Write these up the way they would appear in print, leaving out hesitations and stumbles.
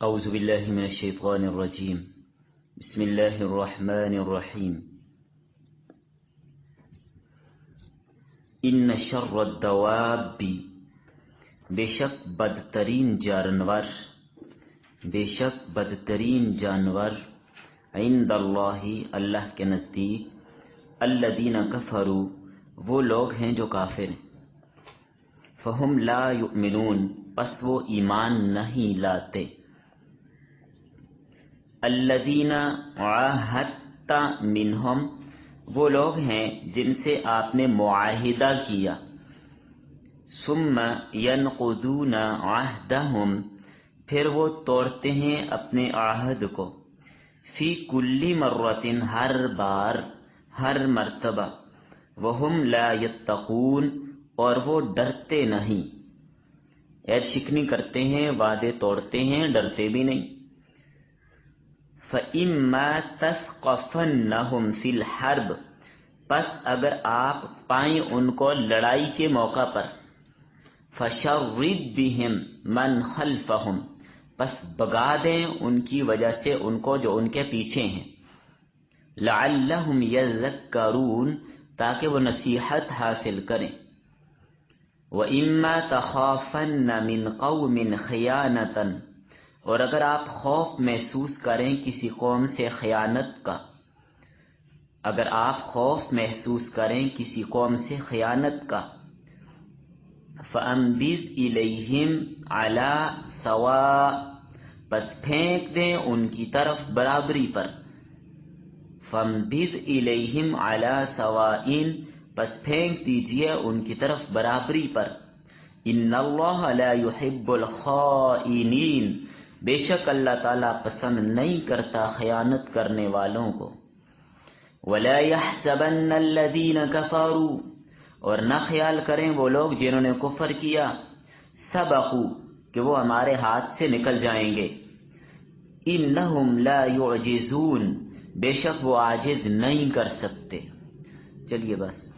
اعوذ باللہ من الشیطان الرجیم بسم اللہ الرحمن الرحیم ان شر الدواب بے شک بدترین جانور عند اللہ اللہ کے نزدیک الذین کفروا وہ لوگ ہیں جو کافر ہیں فہم لا یؤمنون پس وہ ایمان نہیں لاتے الذین عاہدت منہم وہ لوگ ہیں جن سے آپ نے معاہدہ کیا ثم ینقضون عہدہم پھر وہ توڑتے ہیں اپنے عہد کو فی کل مرۃ ہر بار ہر مرتبہ وہم لا یتقون اور وہ ڈرتے نہیں عہد شکنی کرتے ہیں وعدے توڑتے ہیں ڈرتے بھی نہیں فَإِمَّا تَثْقَفَنَّهُمْ فِي الْحَرْبِ پس اگر آپ پائیں ان کو لڑائی کے موقع پر فَشَرِّدْ بِهِمْ مَنْ خَلْفَهُمْ پس بگا دیں ان کی وجہ سے ان کو جو ان کے پیچھے ہیں لَعَلَّهُمْ يَذَّكَّرُونَ تاکہ وہ نصیحت حاصل کریں وَإِمَّا تَخَافَنَّ مِنْ قَوْمٍ خِيَانَةً اور اگر آپ خوف محسوس کریں کسی قوم سے خیانت کا اگر آپ خوف محسوس کریں کسی قوم سے خیانت کا فَأَنبِذْ إِلَيْهِمْ عَلَى سَوَاءٍ پس پھینک دیں ان کی طرف برابری پر فَأَنبِذْ إِلَيْهِمْ عَلَى سَوَاءٍ پس پھینک دیجئے ان کی طرف برابری پر إِنَّ اللَّهَ لَا يُحِبُّ الْخَائِنِينَ بے شک اللہ تعالیٰ پسند نہیں کرتا خیانت کرنے والوں کو وَلَا يَحْسَبَنَّ الَّذِينَ كَفَرُوا اور نہ خیال کریں وہ لوگ جنہوں نے کفر کیا سبقوا کہ وہ ہمارے ہاتھ سے نکل جائیں گے إِنَّهُمْ لَا يُعْجِزُونَ بے شک وہ عاجز نہیں کر سکتے چلیے بس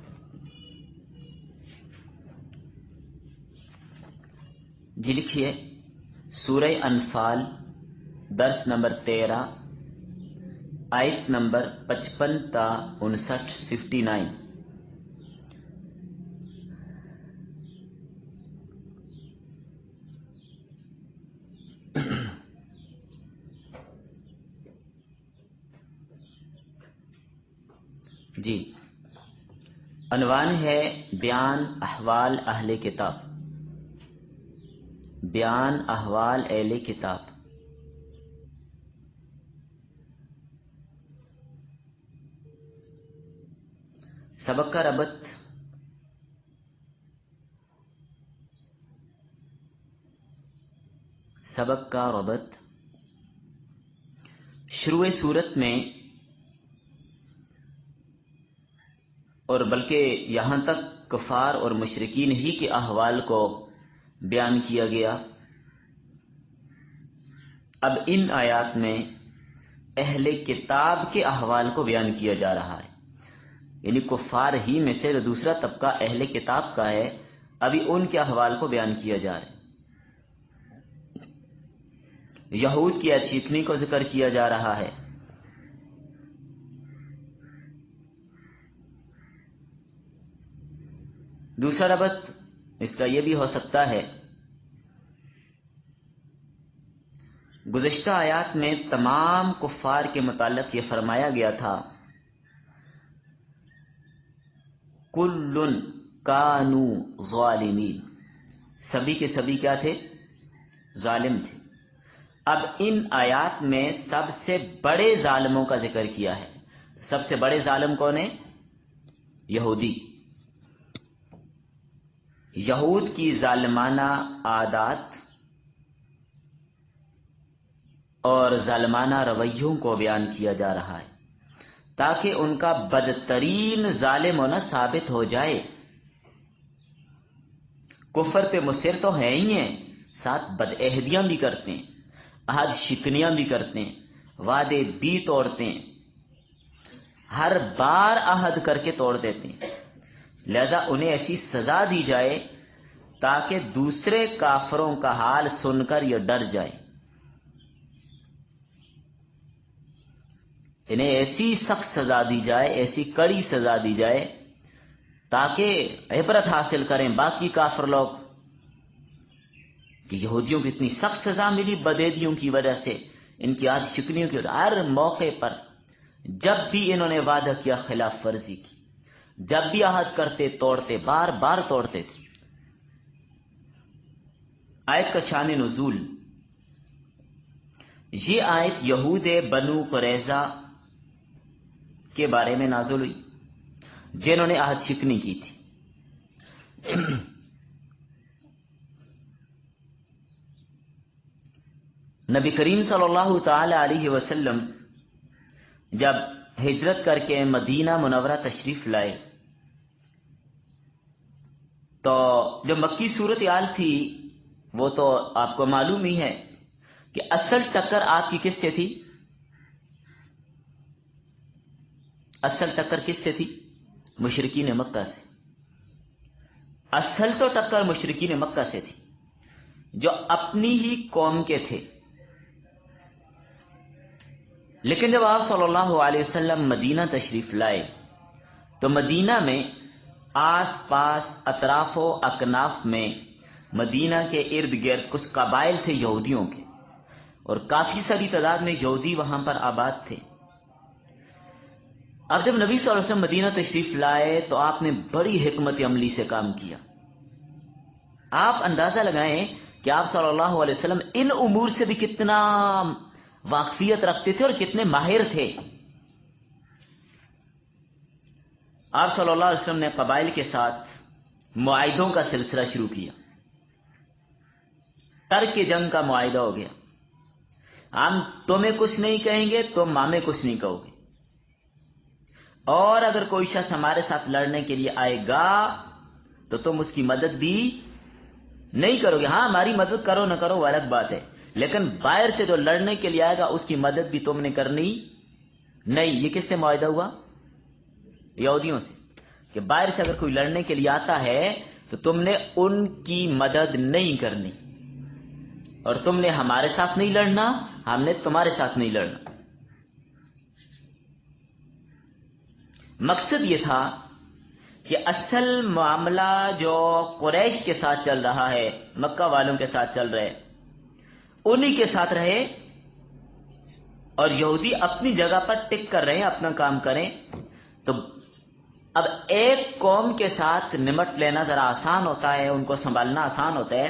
جی لکھیے سورہ انفال درس نمبر 13 آیت نمبر 55 تا 59 59 جی عنوان ہے بیان احوال اہل کتاب بیان احوال اہل کتاب سبق کا ربط شروع صورت میں اور بلکہ یہاں تک کفار اور مشرکین ہی کے احوال کو بیان کیا گیا اب ان آیات میں اہل کتاب کے احوال کو بیان کیا جا رہا ہے یعنی کفار ہی میں سے دوسرا طبقہ اہل کتاب کا ہے ابھی ان کے احوال کو بیان کیا جا رہا ہے یہود کی اچھیتنی کو ذکر کیا جا رہا ہے دوسرا ربط اس کا یہ بھی ہو سکتا ہے گزشتہ آیات میں تمام کفار کے متعلق یہ فرمایا گیا تھا کل کانوا ظالمین سبھی کے سبھی کیا تھے ظالم تھے اب ان آیات میں سب سے بڑے ظالموں کا ذکر کیا ہے سب سے بڑے ظالم کون ہیں یہودی یہود کی ظالمانہ عادات اور ظالمانہ رویوں کو بیان کیا جا رہا ہے تاکہ ان کا بدترین ظالم ہونا ثابت ہو جائے کفر پہ مصر تو ہے ہی ہیں ساتھ بدعہدیاں بھی کرتے ہیں عہد شکنیاں بھی کرتے ہیں وعدے بھی توڑتے ہیں ہر بار عہد کر کے توڑ دیتے ہیں لہذا انہیں ایسی سزا دی جائے تاکہ دوسرے کافروں کا حال سن کر یہ ڈر جائے انہیں ایسی سخت سزا دی جائے، ایسی کڑی سزا دی جائے تاکہ عبرت حاصل کریں باقی کافر لوگ کہ یہودیوں کو اتنی سخت سزا ملی بدعیدیوں کی وجہ سے، ان کی عہد شکنیوں کی وجہ سے۔ ہر موقع پر جب بھی انہوں نے وعدہ کیا خلاف ورزی کی، جب بھی عہد کرتے توڑتے، بار بار توڑتے تھے۔ آیت کا شان نزول، یہ آیت یہود بنو قریظہ کے بارے میں نازل ہوئی جنہوں نے عہد شکنی کی تھی۔ نبی کریم صلی اللہ تعالی علیہ وسلم جب ہجرت کر کے مدینہ منورہ تشریف لائے تو جو مکی صورتحال تھی وہ تو آپ کو معلوم ہی ہے کہ اصل ٹکر آپ کی کس سے تھی؟ اصل ٹکر کس سے تھی؟ مشرکین مکہ سے۔ اصل تو ٹکر مشرکین مکہ سے تھی جو اپنی ہی قوم کے تھے، لیکن جب آپ صلی اللہ علیہ وسلم مدینہ تشریف لائے تو مدینہ میں آس پاس اطراف و اکناف میں مدینہ کے ارد گرد کچھ قبائل تھے یہودیوں کے، اور کافی ساری تعداد میں یہودی وہاں پر آباد تھے۔ اب جب نبی صلی اللہ علیہ وسلم مدینہ تشریف لائے تو آپ نے بڑی حکمت عملی سے کام کیا۔ آپ اندازہ لگائیں کہ آپ صلی اللہ علیہ وسلم ان امور سے بھی کتنا واقفیت رکھتے تھے اور کتنے ماہر تھے۔ آپ صلی اللہ علیہ وسلم نے قبائل کے ساتھ معاہدوں کا سلسلہ شروع کیا۔ ترک جنگ کا معاہدہ ہو گیا، ہم تمہیں کچھ نہیں کہیں گے، تم ہمیں کچھ نہیں کہو گے، اور اگر کوئی شخص ہمارے ساتھ لڑنے کے لیے آئے گا تو تم اس کی مدد بھی نہیں کرو گے۔ ہاں ہماری مدد کرو نہ کرو وہ الگ بات ہے، لیکن باہر سے جو لڑنے کے لیے آئے گا اس کی مدد بھی تم نے کرنی نہیں۔ یہ کس سے معاہدہ ہوا؟ یہودیوں سے، کہ باہر سے اگر کوئی لڑنے کے لیے آتا ہے تو تم نے ان کی مدد نہیں کرنی، اور تم نے ہمارے ساتھ نہیں لڑنا، ہم نے تمہارے ساتھ نہیں لڑنا۔ مقصد یہ تھا کہ اصل معاملہ جو قریش کے ساتھ چل رہا ہے، مکہ والوں کے ساتھ چل رہے، انہی کے ساتھ رہے، اور یہودی اپنی جگہ پر ٹک کر رہے، اپنا کام کریں۔ تو اب ایک قوم کے ساتھ نمٹ لینا ذرا آسان ہوتا ہے، ان کو سنبھالنا آسان ہوتا ہے،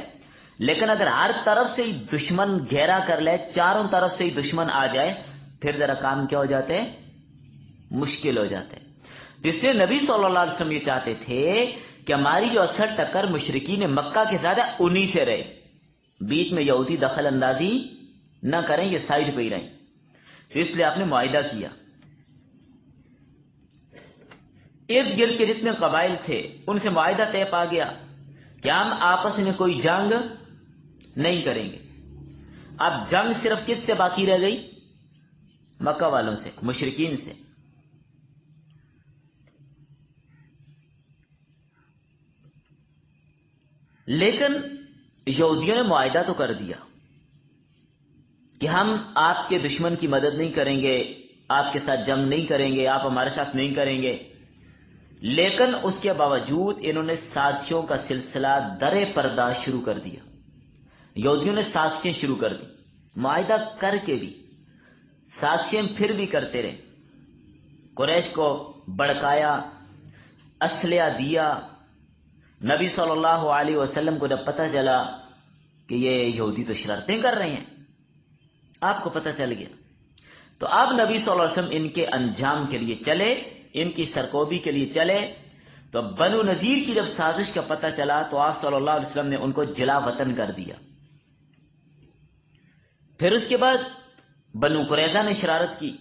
لیکن اگر ہر طرف سے ہی دشمن گھیرا کر لے، چاروں طرف سے ہی دشمن آ جائے، پھر ذرا کام کیا ہو جاتے ہیں؟ مشکل ہو جاتے ہیں۔ تو اس لیے نبی صلی اللہ علیہ وسلم یہ چاہتے تھے کہ ہماری جو اصل ٹکر مشرکین مکہ کے ساتھ ہے انہی سے رہے، بیچ میں یہودی دخل اندازی نہ کریں، یہ سائڈ پہ ہی رہیں۔ تو اس لیے آپ نے معاہدہ کیا۔ ارد گرد کے جتنے قبائل تھے ان سے معاہدہ طے پا گیا کہ ہم آپس میں کوئی جنگ نہیں کریں گے۔ اب جنگ صرف کس سے باقی رہ گئی؟ مکہ والوں سے، مشرکین سے۔ لیکن یہودیوں نے معاہدہ تو کر دیا کہ ہم آپ کے دشمن کی مدد نہیں کریں گے، آپ کے ساتھ جنگ نہیں کریں گے، آپ ہمارے ساتھ نہیں کریں گے، لیکن اس کے باوجود انہوں نے سازشوں کا سلسلہ در پردہ شروع کر دیا۔ یہودیوں نے سازشیں شروع کر دی، معاہدہ کر کے بھی سازشیں پھر بھی کرتے رہے، قریش کو بڑکایا، اسلحہ دیا۔ نبی صلی اللہ علیہ وسلم کو جب پتہ چلا کہ یہ یہودی تو شرارتیں کر رہے ہیں، آپ کو پتہ چل گیا، تو اب نبی صلی اللہ علیہ وسلم ان کے انجام کے لیے چلے، ان کی سرکوبی کے لیے چلے۔ تو بنو نذیر کی جب سازش کا پتہ چلا تو آپ صلی اللہ علیہ وسلم نے ان کو جلا وطن کر دیا۔ پھر اس کے بعد بنو قریظہ نے شرارت کی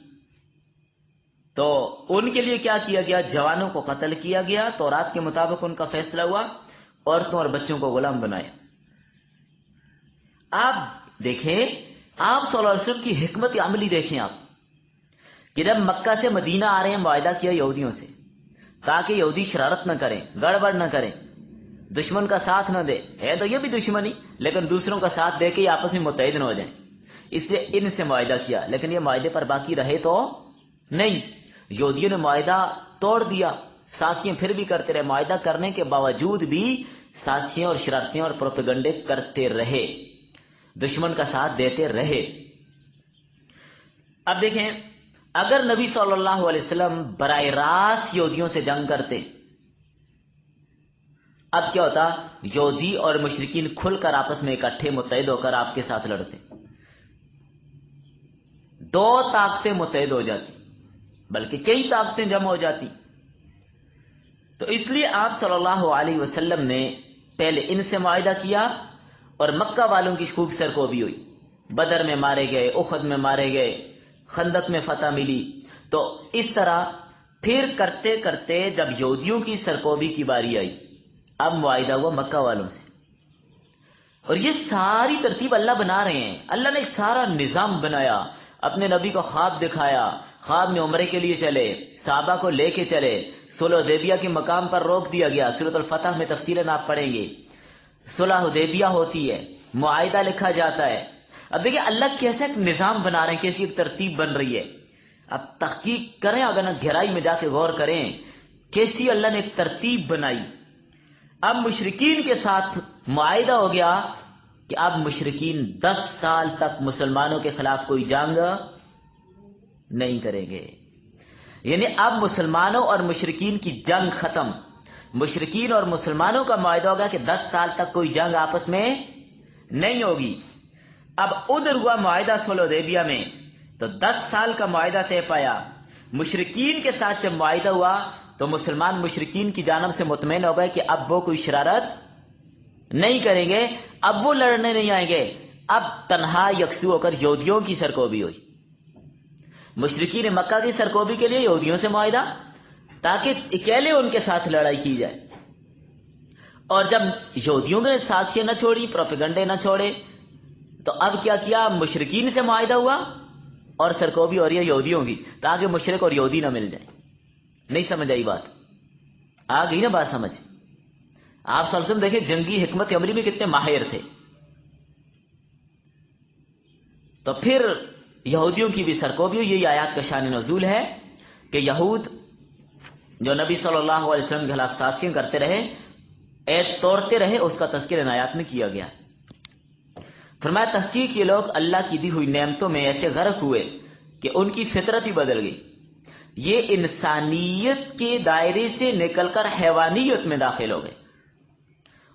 تو ان کے لیے کیا کیا گیا؟ جوانوں کو قتل کیا گیا، تورات کے مطابق ان کا فیصلہ ہوا، عورتوں اور بچوں کو غلام بنایا۔ آپ دیکھیں، آپ صلی اللہ علیہ وسلم کی حکمت عملی دیکھیں آپ، کہ جب مکہ سے مدینہ آ رہے ہیں معاہدہ کیا یہودیوں سے تاکہ یہودی شرارت نہ کریں، گڑبڑ نہ کریں، دشمن کا ساتھ نہ دے، ہے تو یہ بھی دشمنی لیکن دوسروں کا ساتھ دے کے یہ آپس میں متحد نہ ہو جائیں، اس لیے ان سے معاہدہ کیا، لیکن یہ معاہدے پر باقی رہے تو نہیں، یہودیوں نے معاہدہ توڑ دیا، سازشیں پھر بھی کرتے رہے، معاہدہ کرنے کے باوجود بھی سازشیں اور شرارتیں اور پروپیگنڈے کرتے رہے، دشمن کا ساتھ دیتے رہے۔ اب دیکھیں، اگر نبی صلی اللہ علیہ وسلم براہ راست یہودیوں سے جنگ کرتے، اب کیا ہوتا؟ یہودی اور مشرکین کھل کر آپس میں اکٹھے متحد ہو کر آپ کے ساتھ لڑتے، دو طاقتیں متحد ہو جاتی، بلکہ کئی طاقتیں جمع ہو جاتی۔ تو اس لیے آپ صلی اللہ علیہ وسلم نے پہلے ان سے معاہدہ کیا، اور مکہ والوں کی خوب سرکوبی ہوئی، بدر میں مارے گئے، احد میں مارے گئے، خندق میں فتح ملی۔ تو اس طرح پھر کرتے کرتے جب یہودیوں کی سرکوبی کی باری آئی، اب معاہدہ ہوا مکہ والوں سے۔ اور یہ ساری ترتیب اللہ بنا رہے ہیں، اللہ نے ایک سارا نظام بنایا، اپنے نبی کو خواب دکھایا، خواب میں عمرے کے لیے چلے، صحابہ کو لے کے چلے، صلح حدیبیہ کے مقام پر روک دیا گیا، سورۃ الفتح میں تفصیلاً آپ پڑھیں گے، صلح حدیبیہ ہوتی ہے، معاہدہ لکھا جاتا ہے۔ اب دیکھیں اللہ کیسا ایک نظام بنا رہے ہیں، کیسی ایک ترتیب بن رہی ہے۔ اب تحقیق کریں، اگر نا گہرائی میں جا کے غور کریں، کیسی اللہ نے ایک ترتیب بنائی۔ اب مشرکین کے ساتھ معاہدہ ہو گیا کہ اب مشرکین 10 سال تک مسلمانوں کے خلاف کوئی جنگ نہیں کریں گے، یعنی اب مسلمانوں اور مشرکین کی جنگ ختم۔ مشرکین اور مسلمانوں کا معاہدہ ہوگا کہ 10 سال تک کوئی جنگ آپس میں نہیں ہوگی۔ اب ادھر ہوا معاہدہ صلح حدیبیہ میں، تو 10 سال کا معاہدہ طے پایا۔ مشرکین کے ساتھ جب معاہدہ ہوا تو مسلمان مشرکین کی جانب سے مطمئن ہو گئے کہ اب وہ کوئی شرارت نہیں کریں گے، اب وہ لڑنے نہیں آئیں گے۔ اب تنہا یکسو ہو کر یہودیوں کی سرکوبی ہوئی، مشرکین مکہ کی سرکوبی کے لیے یہودیوں سے معاہدہ، تاکہ اکیلے ان کے ساتھ لڑائی کی جائے۔ اور جب یہودیوں نے سازشیں نہ چھوڑی، پروپیگنڈے نہ چھوڑے، تو اب کیا کیا؟ مشرکین سے معاہدہ ہوا اور سرکوبی ہو رہی ہے یہودیوں کی، تاکہ مشرک اور یہودی نہ مل جائیں۔ نہیں سمجھ آئی بات؟ آ گئی نا بات سمجھ؟ آپ صلی اللہ علیہ وسلم دیکھیں جنگی حکمت عملی میں کتنے ماہر تھے۔ تو پھر یہودیوں کی بھی سرکوبی ہوئی۔ یہی آیات کا شان نزول ہے کہ یہود جو نبی صلی اللہ علیہ وسلم کے خلاف سازشیں کرتے رہے، عہد توڑتے رہے، اس کا تذکرہ ان آیات میں کیا گیا۔ فرمایا تحقیق یہ لوگ اللہ کی دی ہوئی نعمتوں میں ایسے غرق ہوئے کہ ان کی فطرت ہی بدل گئی، یہ انسانیت کے دائرے سے نکل کر حیوانیت میں داخل ہو گئے،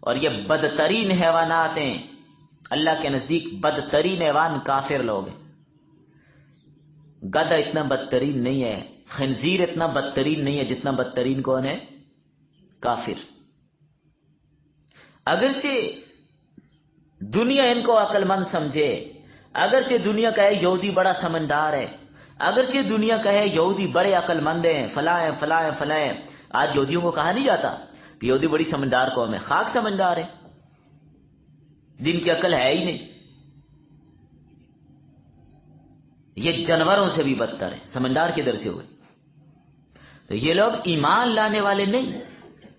اور یہ بدترین حیوانات ہیں۔ اللہ کے نزدیک بدترین حیوان کافر لوگ ہیں۔ گدھا اتنا بدترین نہیں ہے، خنزیر اتنا بدترین نہیں ہے، جتنا بدترین کون ہے؟ کافر۔ اگرچہ دنیا ان کو عقل مند سمجھے، اگرچہ دنیا کہے یہودی بڑا سمجھدار ہے، اگرچہ دنیا کہے یہودی بڑے عقل مند ہیں، فلاں ہیں فلاں ہیں فلاں ہیں، آج یہودیوں کو کہا نہیں جاتا کہ یہودی بڑی سمجھدار قوم ہے، خاک سمجھدار ہے، جن کی عقل ہے ہی نہیں۔ یہ جانوروں سے بھی بدتر ہے، سمجھدار کدھر سے ہوئے؟ تو یہ لوگ ایمان لانے والے نہیں،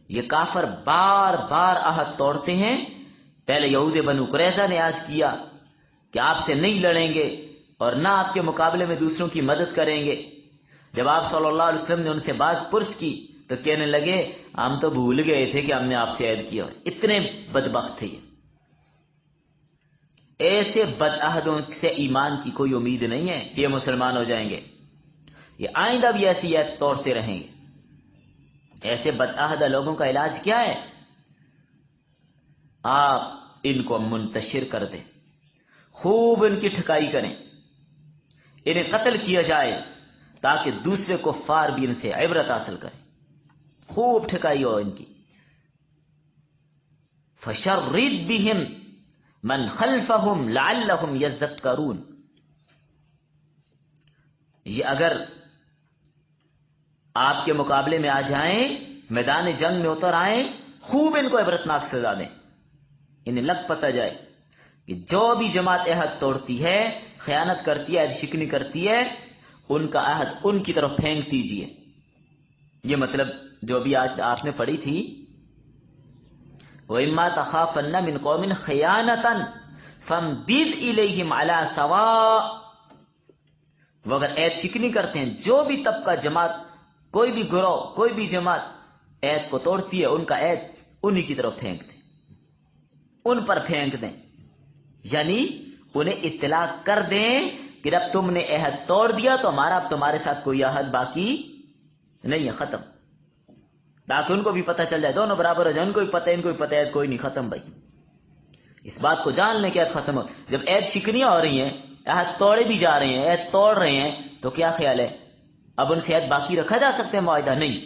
یہ کافر بار بار عہد توڑتے ہیں۔ پہلے یہود بنو قریظہ نے عہد کیا کہ آپ سے نہیں لڑیں گے اور نہ آپ کے مقابلے میں دوسروں کی مدد کریں گے۔ جب آپ صلی اللہ علیہ وسلم نے ان سے باز پرس کی تو کہنے لگے ہم تو بھول گئے تھے کہ ہم نے آپ سے عہد کیا۔ اتنے بدبخت تھے یہ۔ ایسے بد عہدوں سے ایمان کی کوئی امید نہیں ہے کہ یہ مسلمان ہو جائیں گے، یہ آئندہ بھی ایسی عہد توڑتے رہیں گے۔ ایسے بد عہدہ لوگوں کا علاج کیا ہے؟ آپ ان کو منتشر کر دیں، خوب ان کی ٹھکائی کریں، انہیں قتل کیا جائے تاکہ دوسرے کفار بھی ان سے عبرت حاصل کریں، خوب ٹھکائی ہو ان کی۔ فشرد بہم من خلفہم لعلہم یذکرون، یہ اگر آپ کے مقابلے میں آ جائیں، میدان جنگ میں اتر آئیں، خوب ان کو عبرتناک سزا دیں، انہیں لگ پتہ جائے کہ جو بھی جماعت عہد توڑتی ہے، خیانت کرتی ہے، عہد شکنی کرتی ہے، ان کا عہد ان کی طرف پھینک دیجئے۔ یہ مطلب جو بھی آج آپ نے پڑھی تھی، وَإِمَّا تَخَافَنَّ مِنْ قَوْمٍ خِيَانَةً فَانبِذْ إِلَيْهِمْ عَلَى سَوَاءٍ، وہ اگر عہد شکنی کرتے ہیں، جو بھی طبقہ، جماعت، کوئی بھی گروہ، کوئی بھی جماعت عہد کو توڑتی ہے، ان کا عہد انہی کی طرف پھینک دیں، ان پر پھینک دیں، یعنی انہیں اطلاع کر دیں کہ اب تم نے عہد توڑ دیا تو ہمارا اب تمہارے ساتھ کوئی عہد باقی نہیں ہے، ختم، تاکہ ان کو بھی پتہ چل جائے، دونوں برابر ہو جائے، ان کو بھی پتہ ہے، ان کو بھی پتہ ہے، عہد کوئی نہیں، ختم بھائی، اس بات کو جان لیں کہ عہد ختم ہو۔ جب عہد شکنیاں ہو رہی ہیں، عہد توڑے بھی جا رہے ہیں، عہد توڑ رہے ہیں، تو کیا خیال ہے اب ان سے عہد باقی رکھا جا سکتا ہے؟ معاہدہ نہیں،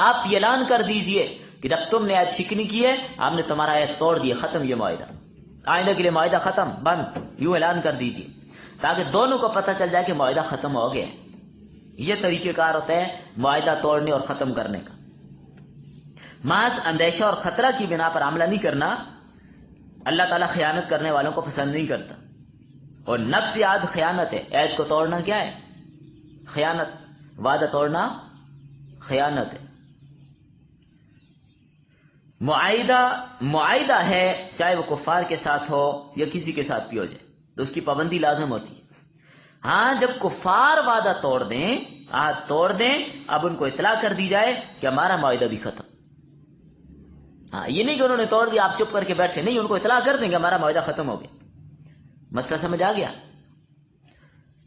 آپ یہ اعلان کر دیجئے کہ جب تم نے عہد شکنی کی ہے، ہم نے تمہارا عہد توڑ دیا، ختم یہ معاہدہ، آئندہ کے لیے معاہدہ ختم، بند، یوں اعلان کر دیجئے، تاکہ دونوں کو پتہ چل جائے کہ معاہدہ ختم ہو گیا۔ یہ طریقہ کار ہوتا ہے معاہدہ توڑنے اور ختم کرنے کا۔ محض اندیشہ اور خطرہ کی بنا پر عملہ نہیں کرنا، اللہ تعالیٰ خیانت کرنے والوں کو پسند نہیں کرتا، اور نقض عہد خیانت ہے۔ عہد کو توڑنا کیا ہے؟ خیانت، وعدہ توڑنا خیانت ہے۔ معاہدہ ہے، چاہے وہ کفار کے ساتھ ہو یا کسی کے ساتھ بھی ہو جائے، تو اس کی پابندی لازم ہوتی ہے۔ ہاں جب کفار وعدہ توڑ دیں، عہد توڑ دیں، اب ان کو اطلاع کر دی جائے کہ ہمارا معاہدہ بھی ختم۔ ہاں یہ نہیں کہ انہوں نے توڑ دیا آپ چپ کر کے بیٹھے، نہیں، ان کو اطلاع کر دیں کہ ہمارا معاہدہ ختم ہو گیا۔ مسئلہ سمجھ آ گیا؟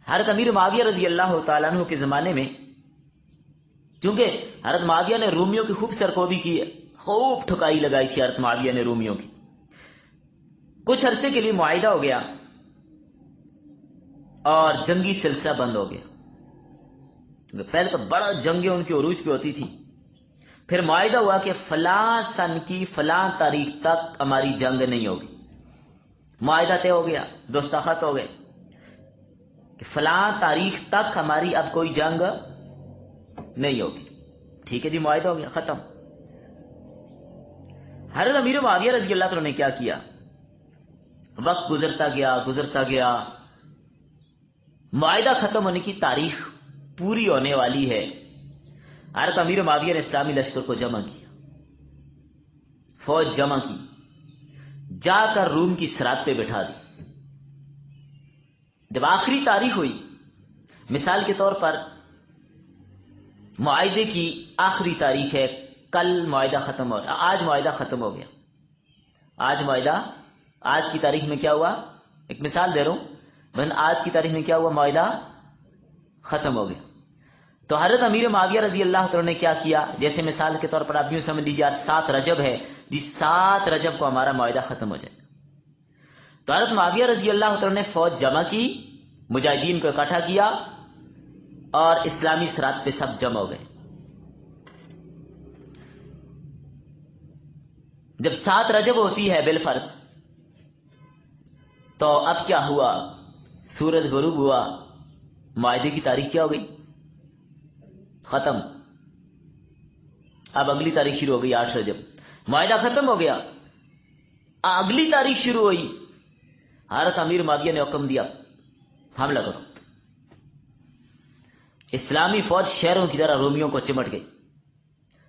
حضرت امیر معاویہ رضی اللہ تعالیٰ عنہ کے زمانے میں، کیونکہ حضرت معاویہ نے رومیوں کی خوب سرکوبی کی ہے، خوب ٹھکائی لگائی تھی حضرت معاویہ نے رومیوں کی، کچھ عرصے کے لیے معاہدہ ہو گیا اور جنگی سلسلہ بند ہو گیا، کیونکہ پہلے تو بڑا جنگیں ان کی عروج پہ ہوتی تھی، پھر معاہدہ ہوا کہ فلاں سن کی فلاں تاریخ تک ہماری جنگ نہیں ہوگی، معاہدہ طے ہو گیا، دستخط ہو گئے کہ فلاں تاریخ تک ہماری اب کوئی جنگ نہیں ہوگی، ٹھیک ہے جی، معاہدہ ہو گیا، ختم۔ حضرت امیر معاویہ رضی اللہ عنہ نے کیا کیا؟ وقت گزرتا گیا، معاہدہ ختم ہونے کی تاریخ پوری ہونے والی ہے، حضرت امیر معاویہ نے اسلامی لشکر کو جمع کیا، فوج جمع کی، جا کر روم کی سرحد پہ بٹھا دی۔ جب آخری تاریخ ہوئی، مثال کے طور پر معاہدے کی آخری تاریخ ہے، کل معاہدہ ختم ہو رہا، آج معاہدہ ختم ہو گیا، آج کی تاریخ میں کیا ہوا؟ ایک مثال دے رہا ہوں، آج کی تاریخ میں کیا ہوا؟ معاہدہ ختم ہو گیا۔ تو حضرت امیر معاویہ رضی اللہ عنہ نے کیا کیا؟ جیسے مثال کے طور پر آپ یوں سمجھ لیجیے 7 رجب ہے جی، 7 رجب کو ہمارا معاہدہ ختم ہو جائے، تو حضرت معاویہ رضی اللہ عنہ نے فوج جمع کی، مجاہدین کو اکٹھا کیا اور اسلامی سرحد پہ سب جمع ہو گئے۔ جب 7 رجب ہوتی ہے بالفرض، تو اب کیا ہوا؟ سورج غروب ہوا، معاہدے کی تاریخ کیا ہو گئی؟ ختم۔ اب اگلی تاریخ شروع ہو گئی 8 رجب، معاہدہ ختم ہو گیا، اگلی تاریخ شروع ہوئی، حضرت امیر معاویہ نے حکم دیا حملہ کرو، اسلامی فوج شہروں کی طرح رومیوں کو چمٹ گئی،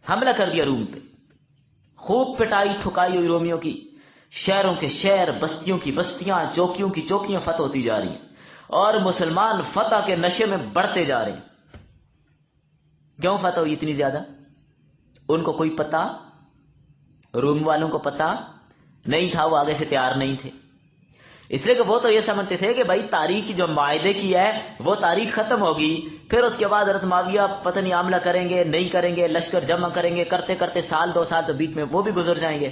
حملہ کر دیا روم پہ، خوب پٹائی ٹھکائی ہوئی رومیوں کی، شہروں کے شہر، بستیوں کی بستیاں، چوکیوں کی چوکیاں فتح ہوتی جا رہی ہیں، اور مسلمان فتح کے نشے میں بڑھتے جا رہے ہیں۔ کیوں فتح ہوئی اتنی زیادہ؟ ان کو کوئی پتہ، روم والوں کو پتہ نہیں تھا، وہ آگے سے تیار نہیں تھے، اس لیے کہ وہ تو یہ سمجھتے تھے کہ بھائی تاریخ جو معاہدے کی ہے وہ تاریخ ختم ہوگی، پھر اس کے بعد حضرت معاویہ پتہ نہیں عملہ کریں گے نہیں کریں گے، لشکر جمع کریں گے، کرتے کرتے سال 2 سال تو بیچ میں وہ بھی گزر جائیں گے،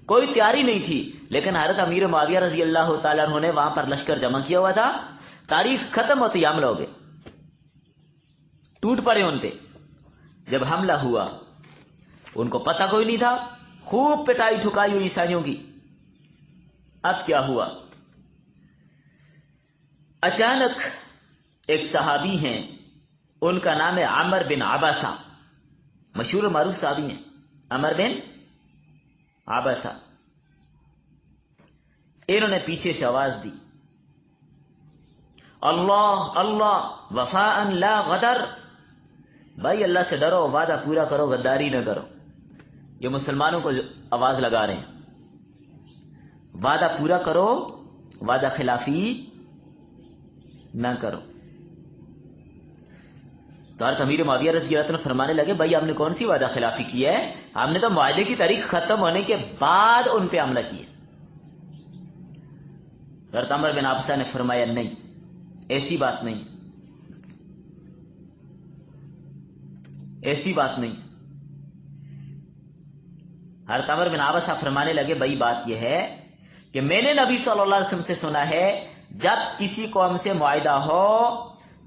کوئی تیاری نہیں تھی۔ لیکن حضرت امیر معاویہ رضی اللہ تعالیٰ عنہ نے وہاں پر لشکر جمع کیا ہوا تھا، تاریخ ختم ہوتی حملہ ہو گئے، ٹوٹ پڑے ان پہ۔ جب حملہ ہوا ان کو پتہ کوئی نہیں تھا، خوب پٹائی ٹھکائی ہوئی عیسائیوں کی۔ اب کیا ہوا؟ اچانک ایک صحابی ہیں، ان کا نام ہے عمر بن عباسہ، مشہور و معروف صحابی ہیں، عمر بن عباسہ۔ انہوں نے پیچھے سے آواز دی، اللہ اللہ وفاء لا غدر، بھائی اللہ سے ڈرو، وعدہ پورا کرو، غداری نہ کرو۔ یہ مسلمانوں کو آواز لگا رہے ہیں، وعدہ پورا کرو، وعدہ خلافی نہ کرو۔ تو حضرت امیر معاویہ رضی اللہ عنہ فرمانے لگے بھائی آپ نے کون سی وعدہ خلافی کی ہے؟ ہم نے تو معاہدے کی تاریخ ختم ہونے کے بعد ان پہ حملہ کیا۔ حضرت عمر بن عبسہ نے فرمایا نہیں، ایسی بات نہیں، ایسی بات نہیں۔ حضرت عمر بن عبسہ فرمانے لگے بھائی بات یہ ہے کہ میں نے نبی صلی اللہ علیہ وسلم سے سنا ہے جب کسی قوم سے معاہدہ ہو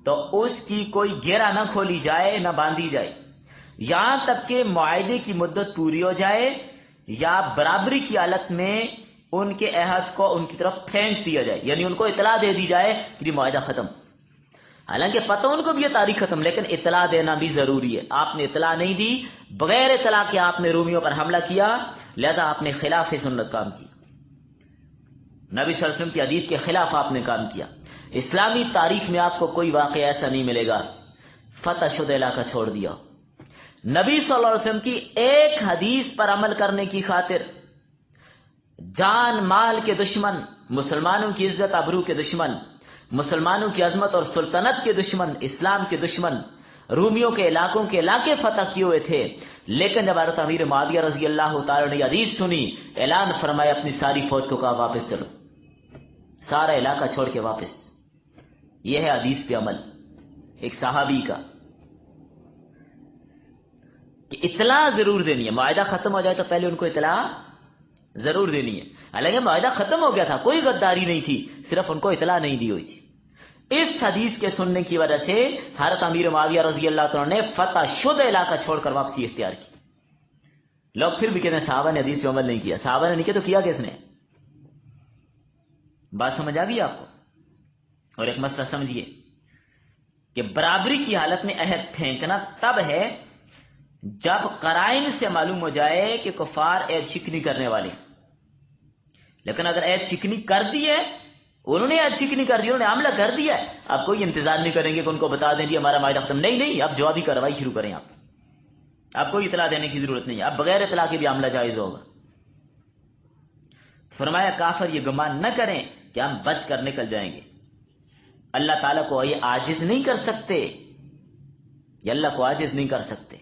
تو اس کی کوئی گرہ نہ کھولی جائے نہ باندھی جائے یہاں تک کہ معاہدے کی مدت پوری ہو جائے یا برابری کی حالت میں ان کے عہد کو ان کی طرف پھینک دیا جائے، یعنی ان کو اطلاع دے دی جائے کہ یہ معاہدہ ختم۔ حالانکہ پتہ ان کو بھی یہ تاریخ ختم، لیکن اطلاع دینا بھی ضروری ہے۔ آپ نے اطلاع نہیں دی، بغیر اطلاع کے آپ نے رومیوں پر حملہ کیا، لہذا آپ نے خلاف سنت کام کی، نبی صلی اللہ علیہ وسلم کی حدیث کے خلاف آپ نے کام کیا۔ اسلامی تاریخ میں آپ کو کوئی واقعہ ایسا نہیں ملے گا فتح شدہ علاقہ چھوڑ دیا، نبی صلی اللہ علیہ وسلم کی ایک حدیث پر عمل کرنے کی خاطر جان مال کے دشمن، مسلمانوں کی عزت ابرو کے دشمن، مسلمانوں کی عظمت اور سلطنت کے دشمن، اسلام کے دشمن، رومیوں کے علاقوں کے علاقے فتح کیے ہوئے تھے، لیکن جب حضرت امیر معاویہ رضی اللہ تعالی نے حدیث سنی، اعلان فرمایا اپنی ساری فوج کو کہا واپس چلو، سارا علاقہ چھوڑ کے واپس۔ یہ ہے حدیث پہ عمل ایک صحابی کا، کہ اطلاع ضرور دینی ہے، معاہدہ ختم ہو جائے تو پہلے ان کو اطلاع ضرور دینی ہے۔ حالانکہ معاہدہ ختم ہو گیا تھا، کوئی غداری نہیں تھی، صرف ان کو اطلاع نہیں دی ہوئی تھی۔ اس حدیث کے سننے کی وجہ سے حضرت امیر معاویہ رضی اللہ عنہ نے فتح شدہ علاقہ چھوڑ کر واپسی اختیار کی۔ لوگ پھر بھی کہتے ہیں صحابہ نے حدیث پہ عمل نہیں کیا، صحابہ نے نہیں کیا تو کیا کس نے؟ بات سمجھ آ گئی آپ کو؟ اور ایک مسئلہ سمجھیے کہ برابری کی حالت میں عہد پھینکنا تب ہے جب قرائن سے معلوم ہو جائے کہ کفار عہد شکنی کرنے والے، لیکن اگر عہد شکنی کر دی ہے، انہوں نے عہد شکنی کر دی، انہوں نے حملہ کر دیا ہے، آپ کوئی انتظار نہیں کریں گے کہ ان کو بتا دیں جی ہمارا معاہدہ ختم، نہیں، آپ جوابی کارروائی شروع کریں، آپ کوئی اطلاع دینے کی ضرورت نہیں ہے، آپ بغیر اطلاع کے بھی حملہ جائز ہوگا۔ فرمایا کافر یہ گمان نہ کریں کہ ہم بچ کر نکل جائیں گے، اللہ تعالیٰ کو یہ عاجز نہیں کر سکتے، یہ اللہ کو عاجز نہیں کر سکتے،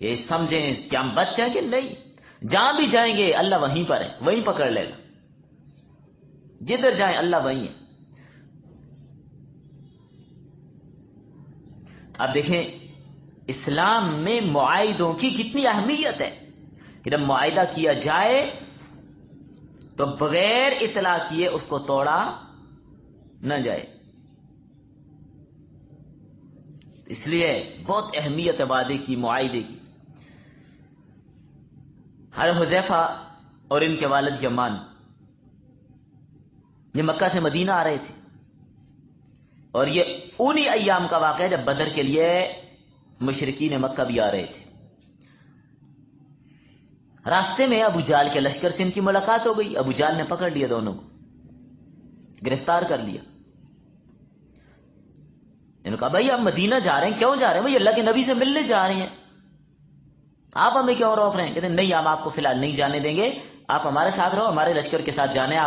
یہ سمجھیں کہ ہم بچ جائیں گے، نہیں، جہاں بھی جائیں گے اللہ وہیں پر ہے، وہیں پکڑ لے گا، جدھر جائیں اللہ وہیں ہے۔ اب دیکھیں اسلام میں معاہدوں کی کتنی اہمیت ہے کہ جب معاہدہ کیا جائے تو بغیر اطلاع کیے اس کو توڑا نہ جائے، اس لیے بہت اہمیت ہے وعدے کی، معاہدے کی۔ حضرت حذیفہ اور ان کے والد یمان یہ مکہ سے مدینہ آ رہے تھے، اور یہ انہی ایام کا واقعہ جب بدر کے لیے مشرکین مکہ بھی آ رہے تھے۔ راستے میں ابو جہل کے لشکر سے ان کی ملاقات ہو گئی، ابو جہل نے پکڑ لیا، دونوں کو گرفتار کر لیا۔ انہوں نے کہا بھائی ہم مدینہ جا رہے ہیں، کیوں جا رہے ہیں؟ بھائی اللہ کے نبی سے ملنے جا رہے ہیں، آپ ہمیں کیوں روک رہے ہیں؟ کہتے ہیں نہیں، ہم آپ کو فی الحال نہیں جانے دیں گے، آپ ہمارے ساتھ رہو، ہمارے لشکر کے ساتھ جانے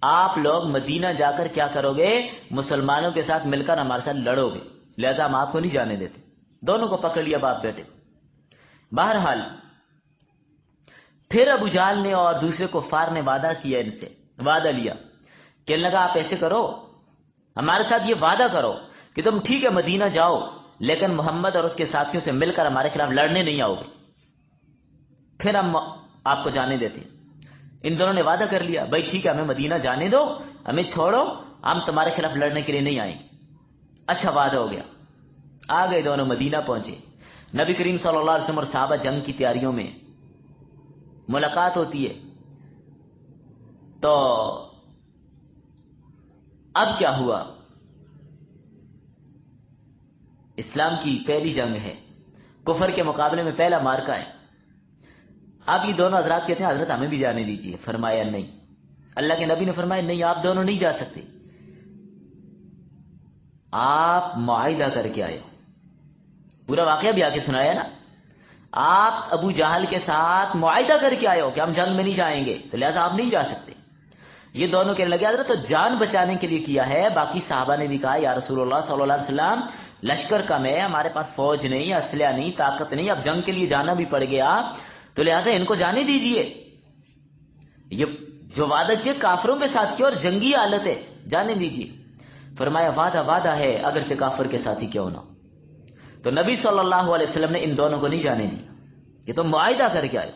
آپ لوگ مدینہ جا کر کیا کرو گے؟ مسلمانوں کے ساتھ مل کر ہمارے ساتھ لڑو گے، لہذا ہم آپ کو نہیں جانے دیتے۔ دونوں کو پکڑ لیا باپ بیٹے۔ بہرحال پھر ابو جہل نے اور دوسرے کفار نے وعدہ کیا، ان سے وعدہ لیا، کہنے لگا آپ ایسے کرو، ہمارے ساتھ یہ وعدہ کرو کہ تم ٹھیک ہے مدینہ جاؤ، لیکن محمد اور اس کے ساتھیوں سے مل کر ہمارے خلاف لڑنے نہیں آؤ گے، پھر ہم آپ کو جانے دیتے۔ ان دونوں نے وعدہ کر لیا بھائی ٹھیک ہے ہمیں مدینہ جانے دو، ہمیں چھوڑو، ہم تمہارے خلاف لڑنے کے لیے نہیں آئیں گے۔ اچھا وعدہ ہو گیا، آ گئے دونوں، مدینہ پہنچے۔ نبی کریم صلی اللہ علیہ وسلم اور صحابہ جنگ کی تیاریوں میں، ملاقات ہوتی ہے۔ تو اب کیا ہوا؟ اسلام کی پہلی جنگ ہے، کفر کے مقابلے میں پہلا مارکا ہے۔ اب یہ دونوں حضرات کہتے ہیں حضرت ہمیں بھی جانے دیجیے، فرمایا نہیں۔ اللہ کے نبی نے فرمایا نہیں، آپ دونوں نہیں جا سکتے، آپ معاہدہ کر کے آئے ہو۔ پورا واقعہ بھی آ کے سنایا نا، آپ ابو جہل کے ساتھ معاہدہ کر کے آئے ہو کہ ہم جنگ میں نہیں جائیں گے، تو لہٰذا آپ نہیں جا سکتے۔ یہ دونوں کہنے لگے حضرت تو جان بچانے کے لیے کیا ہے، باقی صحابہ نے بھی کہا یا رسول اللہ صلی اللہ علیہ وسلم لشکر کم ہے، ہمارے پاس فوج نہیں، اسلحہ نہیں، طاقت نہیں، اب جنگ کے لیے جانا بھی پڑ گیا، تو لہٰذا ان کو جانے دیجئے. یہ جو وعدہ کیا کافروں کے ساتھ کیا اور جنگی حالت ہے، جانے دیجئے. فرمایا وعدہ وعدہ ہے اگرچہ کافر کے ساتھ ہی کیوں نہ. تو نبی صلی اللہ علیہ وسلم نے ان دونوں کو نہیں جانے دیا. یہ تو معاہدہ کر کے آئے.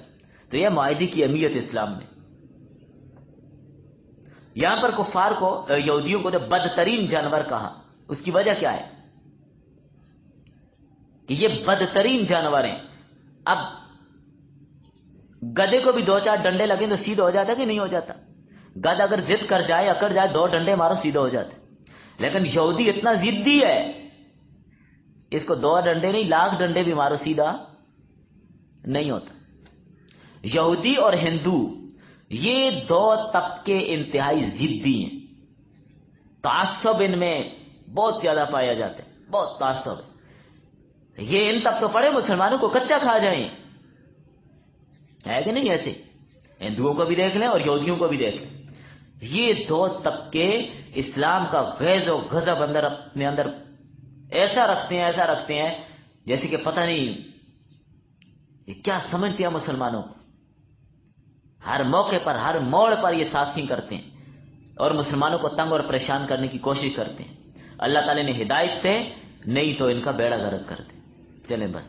تو یہ معاہدے کی اہمیت اسلام میں. یہاں پر کفار کو، یہودیوں کو نے بدترین جانور کہا. اس کی وجہ کیا ہے کہ یہ بدترین جانور ہیں. اب گدے کو بھی 2-4 ڈنڈے لگیں تو سیدھا ہو جاتا کہ نہیں ہو جاتا؟ گد اگر ضد کر جائے، اکڑ جائے، 2 ڈنڈے مارو سیدھا ہو جاتے. لیکن یہودی اتنا ضدی ہے، اس کو 2 ڈنڈے نہیں 1,00,000 ڈنڈے بھی مارو سیدھا نہیں ہوتا. یہودی اور ہندو یہ 2 طبقے انتہائی ضدی ہیں. تعصب ان میں بہت زیادہ پایا جاتا ہے، بہت تعصب ہے. یہ ان تک تو پڑے مسلمانوں کو کچا کھا جائیں، ہے کہ نہیں؟ ایسے ہندوؤں کو بھی دیکھ لیں اور یہودیوں کو بھی دیکھ لیں. یہ 2 طبقے اسلام کا غیظ و غضب اپنے اندر ایسا رکھتے ہیں جیسے کہ پتہ نہیں یہ کیا سمجھتے ہیں مسلمانوں کو. ہر موقع پر، ہر موڑ پر یہ سازشیں کرتے ہیں اور مسلمانوں کو تنگ اور پریشان کرنے کی کوشش کرتے ہیں. اللہ تعالی نے ہدایت دے، نہیں تو ان کا بیڑا غرق کر دے. چلیں بس.